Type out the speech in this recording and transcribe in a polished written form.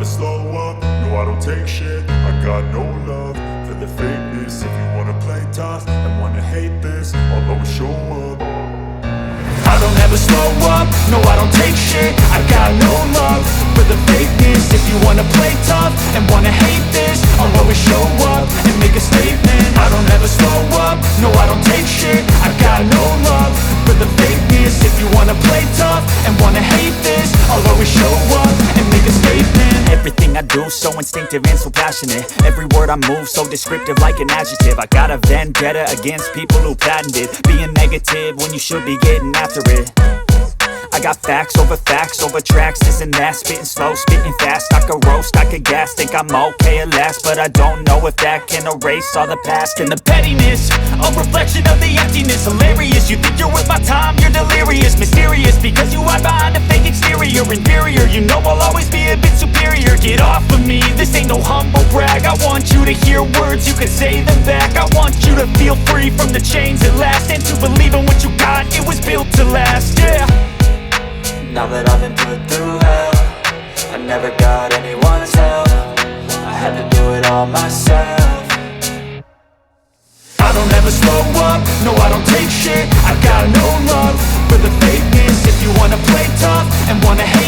slow up, no I don't take shit. I got no love for the fakeness. If you wanna play tough and wanna hate this, I'll always show up. I don't ever slow up, no I don't take shit. I got no love for the fakeness. If you wanna play tough and wanna hate this, I'll always show up and make a statement. I don't ever slow up, no I don't take shit. I got no love for the fakeness. If you wanna play tough and wanna hate this, I'll always show up and make a statement. Everything I do so instinctive and so passionate. Every word I move so descriptive like an adjective. I got a vendetta against people who patented being negative when you should be getting after it. I got facts over tracks, this and that. Spitting slow, spitting fast, I could roast, I could gas. Think I'm okay at last, but I don't know if that can erase all the past. And the pettiness, a reflection of the emptiness. Hilarious, you think you're worth my time, you're delirious. Mysterious, because you hide behind a fake exterior. Inferior, you know I'll always be a bit superior. Get off of me, this ain't no humble brag. I want you to hear words, you can say them back. I want you to feel free from the chains at last, and to believe in what you got, it was built to last, yeah. Now that I've been put through hell, I never got anyone's help. I had to do it all myself. I don't ever slow up, no I don't take shit. I got no love for the fakeness. If you wanna play tough and wanna hate